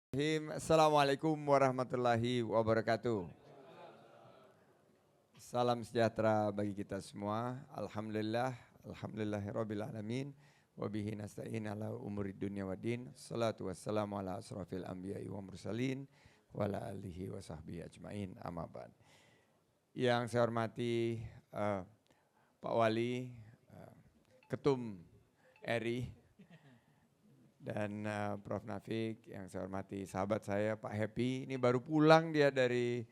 Assalamualaikum warahmatullahi wabarakatuh. Salam sejahtera bagi kita semua. Alhamdulillahirabbil alamin. Wabihi nasta'in ala umurid dunya waddin. Salatu wassalamu ala asrafil anbiya'i wa mursalin wa ala alihi wa sahbihi ajmain. Amma ba'd. Yang saya hormati Pak Wali, Ketum RI, dan Prof. Nafik, yang saya hormati sahabat saya Pak Happy. Ini baru pulang dia dari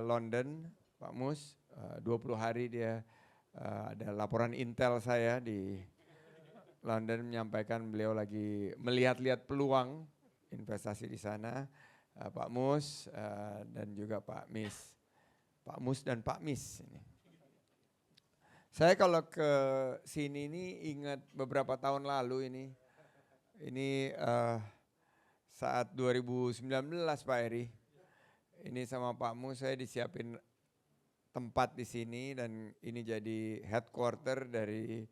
London, Pak Mus. 20 hari dia ada laporan intel saya di London menyampaikan beliau lagi melihat-lihat peluang investasi di sana. Pak Mus dan juga Pak Mis. Pak Mus dan Pak Mis ini. Saya kalau ke sini ini ingat beberapa tahun lalu ini saat 2019 Pak Eri, ini sama Pak Mus saya disiapin tempat di sini dan ini jadi headquarter dari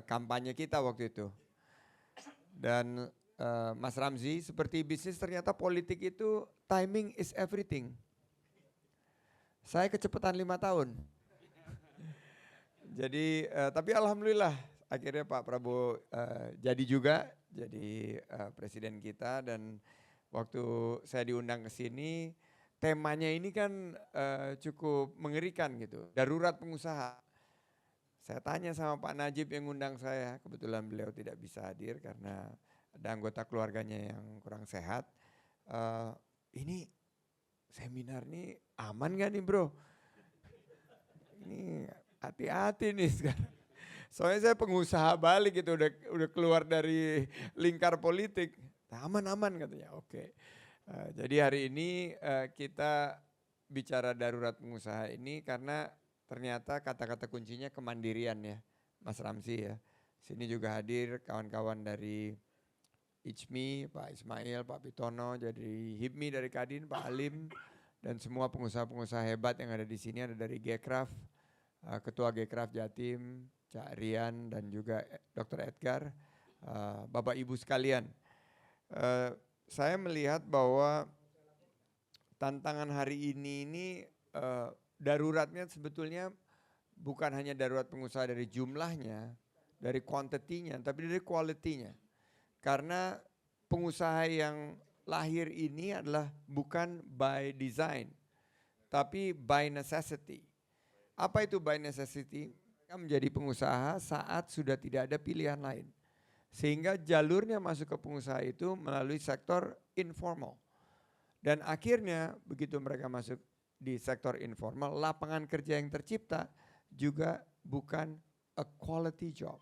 kampanye kita waktu itu. Dan Mas Ramzi, seperti bisnis ternyata politik itu timing is everything. Saya kecepatan 5 tahun. Jadi tapi alhamdulillah akhirnya Pak Prabowo jadi juga jadi presiden kita, dan waktu saya diundang ke sini temanya ini kan cukup mengerikan gitu, darurat pengusaha. Saya tanya sama Pak Najib yang ngundang saya, kebetulan beliau tidak bisa hadir karena ada anggota keluarganya yang kurang sehat. Ini seminar nih aman gak nih bro? Ini hati-hati nih sekarang. Soalnya saya pengusaha balik gitu, udah keluar dari lingkar politik. Aman-aman katanya, oke. Jadi hari ini kita bicara darurat pengusaha ini karena ternyata kata-kata kuncinya kemandirian ya, Mas Ramzi ya. Sini juga hadir kawan-kawan dari ICMI, Pak Ismail, Pak Pitono, jadi HIPMI dari Kadin, Pak Alim, dan semua pengusaha-pengusaha hebat yang ada di sini, ada dari Gekraf, Ketua Gekraf Jatim, Cak Rian, dan juga Dr. Edgar, Bapak Ibu sekalian. Saya melihat bahwa tantangan hari ini daruratnya sebetulnya bukan hanya darurat pengusaha dari jumlahnya, dari kuantitinya, tapi dari kualitinya. Karena pengusaha yang lahir ini adalah bukan by design, tapi by necessity. Apa itu by necessity? Menjadi pengusaha saat sudah tidak ada pilihan lain. Sehingga jalurnya masuk ke pengusaha itu melalui sektor informal. Dan akhirnya begitu mereka masuk di sektor informal, lapangan kerja yang tercipta juga bukan a quality job.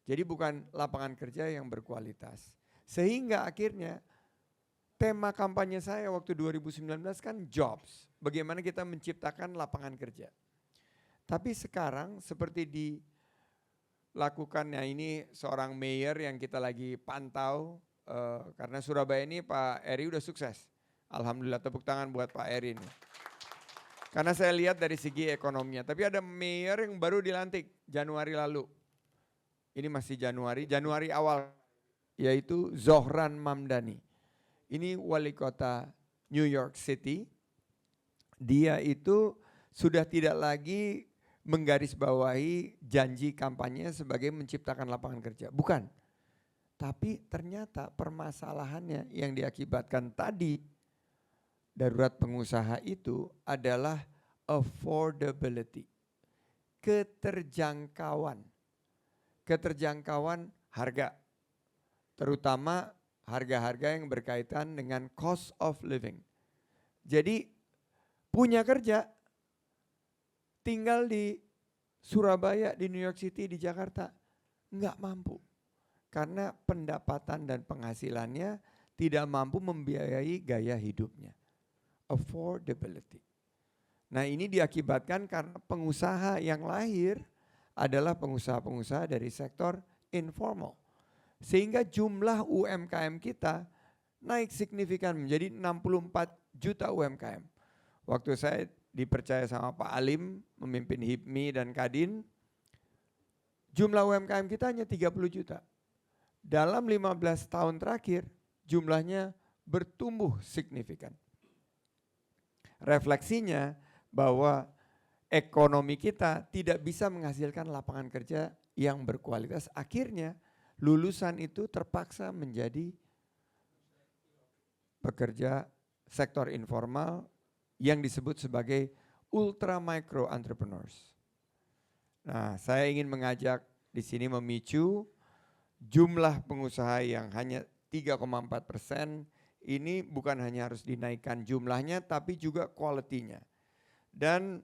Jadi bukan lapangan kerja yang berkualitas. Sehingga akhirnya tema kampanye saya waktu 2019 kan jobs. Bagaimana kita menciptakan lapangan kerja. Tapi sekarang seperti dilakukannya ini seorang mayor yang kita lagi pantau, karena Surabaya ini Pak Eri udah sukses. Alhamdulillah, tepuk tangan buat Pak Eri ini. Karena saya lihat dari segi ekonominya, tapi ada mayor yang baru dilantik Januari lalu. Ini masih Januari awal, yaitu Zohran Mamdani. Ini wali kota New York City. Dia itu sudah tidak lagi menggarisbawahi janji kampanye sebagai menciptakan lapangan kerja. Bukan. Tapi ternyata permasalahannya yang diakibatkan tadi darurat pengusaha itu adalah affordability. Keterjangkauan. Keterjangkauan harga. Terutama harga-harga yang berkaitan dengan cost of living. Jadi punya kerja, tinggal di Surabaya, di New York City, di Jakarta, nggak mampu. Karena pendapatan dan penghasilannya tidak mampu membiayai gaya hidupnya. Affordability. Nah ini diakibatkan karena pengusaha yang lahir adalah pengusaha-pengusaha dari sektor informal. Sehingga jumlah UMKM kita naik signifikan menjadi 64 juta UMKM. Waktu saya dipercaya sama Pak Alim memimpin HIPMI dan Kadin, jumlah UMKM kita hanya 30 juta. Dalam 15 tahun terakhir jumlahnya bertumbuh signifikan. Refleksinya bahwa ekonomi kita tidak bisa menghasilkan lapangan kerja yang berkualitas. Akhirnya lulusan itu terpaksa menjadi pekerja sektor informal yang disebut sebagai ultra micro entrepreneurs. Nah, saya ingin mengajak di sini memicu jumlah pengusaha yang hanya 3,4%, ini bukan hanya harus dinaikkan jumlahnya tapi juga kualitinya. Dan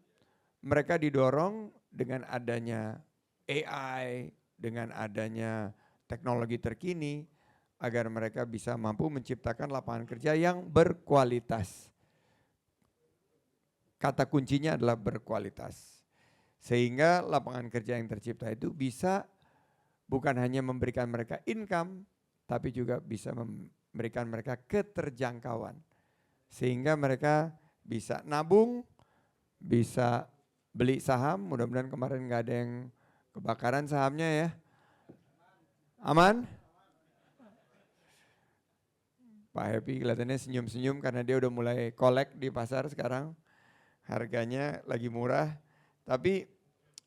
mereka didorong dengan adanya AI, dengan adanya teknologi terkini agar mereka bisa mampu menciptakan lapangan kerja yang berkualitas. Kata kuncinya adalah berkualitas. Sehingga lapangan kerja yang tercipta itu bisa bukan hanya memberikan mereka income, tapi juga bisa memberikan mereka keterjangkauan. Sehingga mereka bisa nabung, bisa beli saham, mudah-mudahan kemarin nggak ada yang kebakaran sahamnya ya. Aman? Pak Happy kelihatannya senyum-senyum karena dia udah mulai kolek di pasar sekarang. Harganya lagi murah. Tapi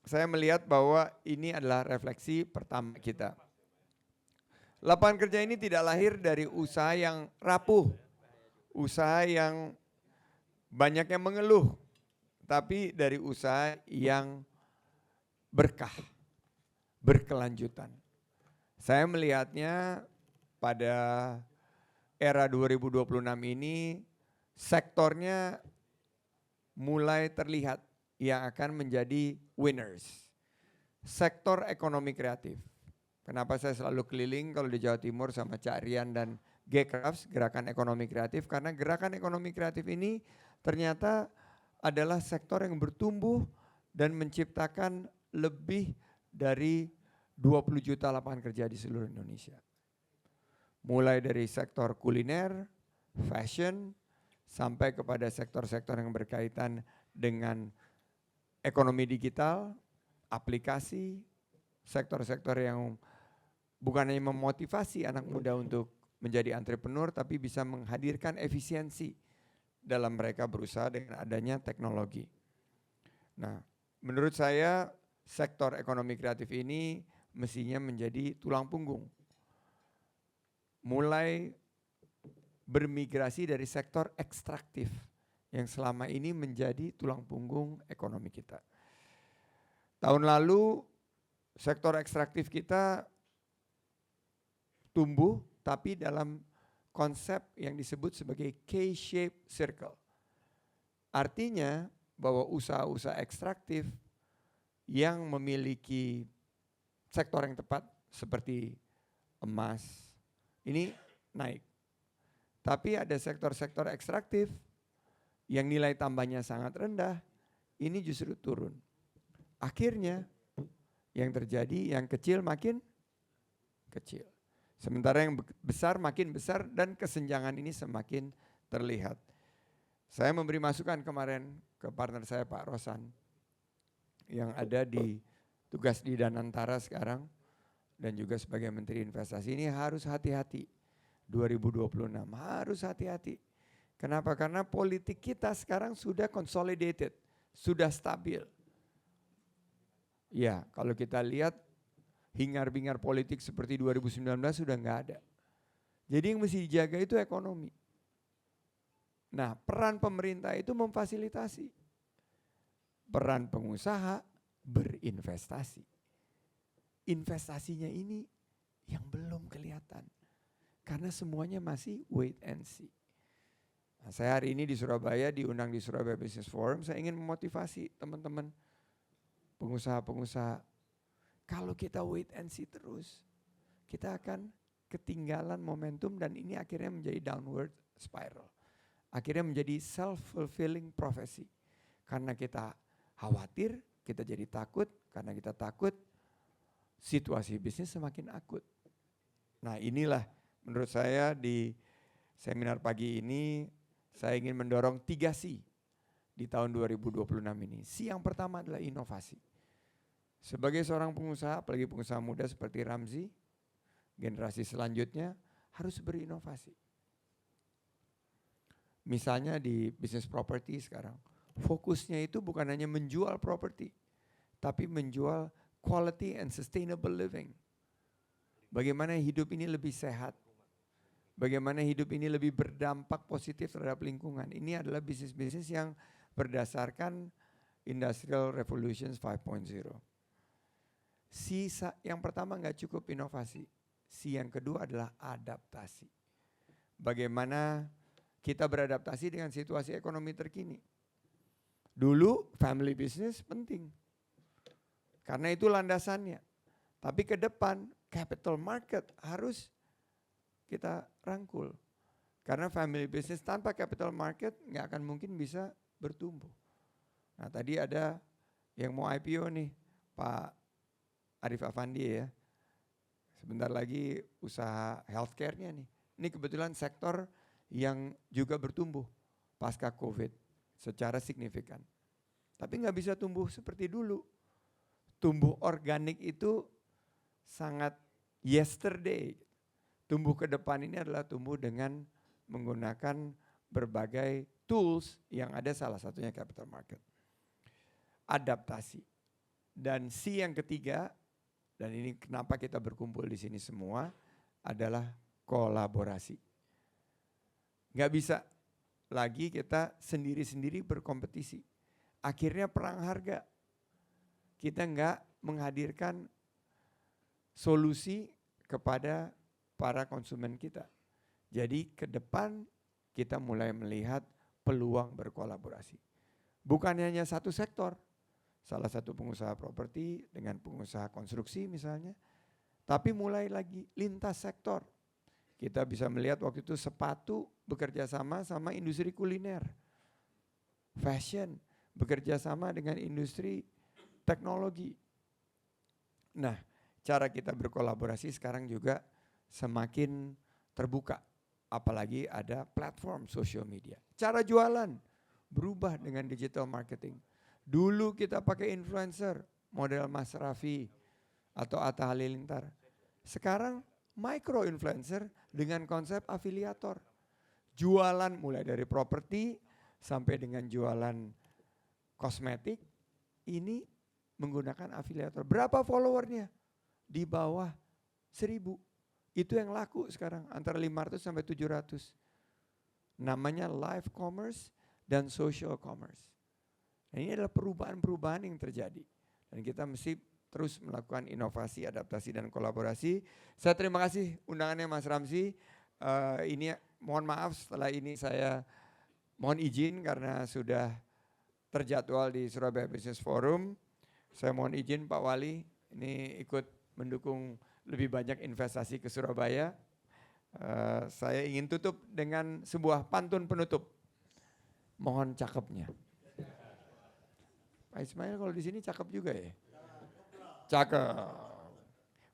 saya melihat bahwa ini adalah refleksi pertama kita. Lapangan kerja ini tidak lahir dari usaha yang rapuh, usaha yang banyak yang mengeluh, tapi dari usaha yang berkah, berkelanjutan. Saya melihatnya pada era 2026 ini sektornya mulai terlihat yang akan menjadi winners. Sektor ekonomi kreatif. Kenapa saya selalu keliling kalau di Jawa Timur sama Cak Rian dan G-Crafts, gerakan ekonomi kreatif, karena gerakan ekonomi kreatif ini ternyata adalah sektor yang bertumbuh dan menciptakan lebih dari 20 juta lapangan kerja di seluruh Indonesia. Mulai dari sektor kuliner, fashion, sampai kepada sektor-sektor yang berkaitan dengan ekonomi digital, aplikasi, sektor-sektor yang bukan hanya memotivasi anak muda untuk menjadi entrepreneur, tapi bisa menghadirkan efisiensi dalam mereka berusaha dengan adanya teknologi. Nah, menurut saya sektor ekonomi kreatif ini mestinya menjadi tulang punggung. Mulai bermigrasi dari sektor ekstraktif yang selama ini menjadi tulang punggung ekonomi kita. Tahun lalu sektor ekstraktif kita tumbuh tapi dalam konsep yang disebut sebagai K-shaped circle. Artinya bahwa usaha-usaha ekstraktif yang memiliki sektor yang tepat seperti emas ini naik. Tapi ada sektor-sektor ekstraktif yang nilai tambahnya sangat rendah, ini justru turun. Akhirnya yang terjadi yang kecil makin kecil. Sementara yang besar makin besar dan kesenjangan ini semakin terlihat. Saya memberi masukan kemarin ke partner saya Pak Rosan yang ada di tugas di Danantara sekarang dan juga sebagai Menteri Investasi, ini harus hati-hati. 2026 harus hati-hati. Kenapa? Karena politik kita sekarang sudah consolidated, sudah stabil. Ya, kalau kita lihat hingar-bingar politik seperti 2019 sudah enggak ada. Jadi yang mesti dijaga itu ekonomi. Nah, peran pemerintah itu memfasilitasi. Peran pengusaha berinvestasi. Investasinya ini yang belum kelihatan. Karena semuanya masih wait and see. Nah, saya hari ini di Surabaya, diundang di Surabaya Business Forum, saya ingin memotivasi teman-teman pengusaha-pengusaha. Kalau kita wait and see terus, kita akan ketinggalan momentum dan ini akhirnya menjadi downward spiral. Akhirnya menjadi self-fulfilling prophecy. Karena kita khawatir, kita jadi takut, karena kita takut situasi bisnis semakin akut. Nah, inilah menurut saya di seminar pagi ini saya ingin mendorong 3C di tahun 2026 ini. C yang pertama adalah inovasi. Sebagai seorang pengusaha, apalagi pengusaha muda seperti Ramzi, generasi selanjutnya harus berinovasi. misalnya di bisnis properti sekarang, fokusnya itu bukan hanya menjual properti, tapi menjual quality and sustainable living. Bagaimana hidup ini lebih sehat, bagaimana hidup ini lebih berdampak positif terhadap lingkungan. Ini adalah bisnis-bisnis yang berdasarkan Industrial Revolution 5.0. Yang pertama nggak cukup inovasi, yang kedua adalah adaptasi. Bagaimana kita beradaptasi dengan situasi ekonomi terkini. Dulu family business penting, karena itu landasannya. Tapi ke depan capital market harus kita rangkul. Karena family business tanpa capital market nggak akan mungkin bisa bertumbuh. Nah tadi ada yang mau IPO nih, Pak Arif Affandi ya. Sebentar lagi usaha healthcare-nya nih. Ini kebetulan sektor yang juga bertumbuh pasca COVID secara signifikan. Tapi nggak bisa tumbuh seperti dulu. Tumbuh organik itu sangat yesterday. Tumbuh ke depan ini adalah tumbuh dengan menggunakan berbagai tools yang ada, salah satunya capital market. Adaptasi. Dan yang ketiga, dan ini kenapa kita berkumpul di sini semua, adalah kolaborasi. Nggak bisa lagi kita sendiri-sendiri berkompetisi. Akhirnya perang harga. Kita nggak menghadirkan solusi kepada para konsumen kita. Jadi ke depan kita mulai melihat peluang berkolaborasi. Bukan hanya satu sektor, salah satu pengusaha properti dengan pengusaha konstruksi misalnya, tapi mulai lagi lintas sektor. Kita bisa melihat waktu itu sepatu bekerja sama industri kuliner, fashion bekerja sama dengan industri teknologi. Nah, cara kita berkolaborasi sekarang juga semakin terbuka. Apalagi ada platform social media. Cara jualan berubah dengan digital marketing. Dulu kita pakai influencer, model Mas Raffi atau Atta Halilintar. Sekarang micro influencer dengan konsep afiliator. Jualan mulai dari properti sampai dengan jualan kosmetik, ini menggunakan afiliator. Berapa followernya? Di bawah 1.000. Itu yang laku sekarang, antara 500 sampai 700. Namanya live commerce dan social commerce. Nah, ini adalah perubahan-perubahan yang terjadi. Dan kita mesti terus melakukan inovasi, adaptasi, dan kolaborasi. Saya terima kasih undangannya Mas Ramzi. Ini mohon maaf setelah ini saya mohon izin karena sudah terjadwal di Surabaya Business Forum. Saya mohon izin Pak Wali, ini ikut mendukung lebih banyak investasi ke Surabaya. Saya ingin tutup dengan sebuah pantun penutup. Mohon cakepnya. Pak Ismail kalau di sini cakep juga ya? Cakep.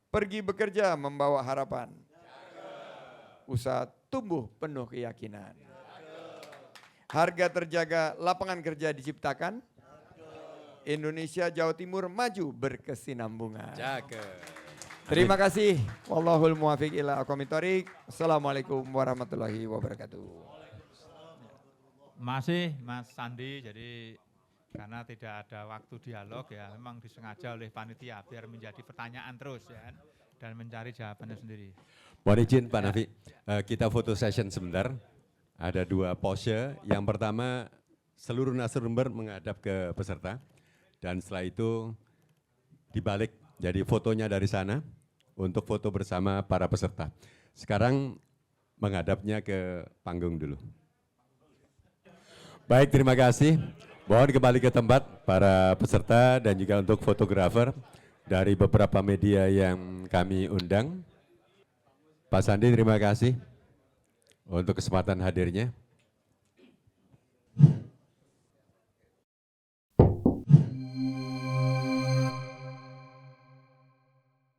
Pergi bekerja membawa harapan. Usaha tumbuh penuh keyakinan. Harga terjaga, lapangan kerja diciptakan. Indonesia, Jawa Timur maju berkesinambungan. Cakep. Terima kasih. Wallahul muwafiq ila aqwamit thoriq. Assalamualaikum warahmatullahi wabarakatuh. Masih Mas Sandi, jadi karena tidak ada waktu dialog ya, memang disengaja oleh panitia biar menjadi pertanyaan terus ya, dan mencari jawabannya sendiri. Mohon izin Pak Nafi, kita foto session sebentar. Ada 2 pose. Yang pertama seluruh narasumber menghadap ke peserta, dan setelah itu dibalik. Jadi fotonya dari sana untuk foto bersama para peserta. Sekarang menghadapnya ke panggung dulu. Baik, terima kasih. Mohon kembali ke tempat para peserta dan juga untuk fotografer dari beberapa media yang kami undang. Pak Sandi, terima kasih untuk kesempatan hadirnya.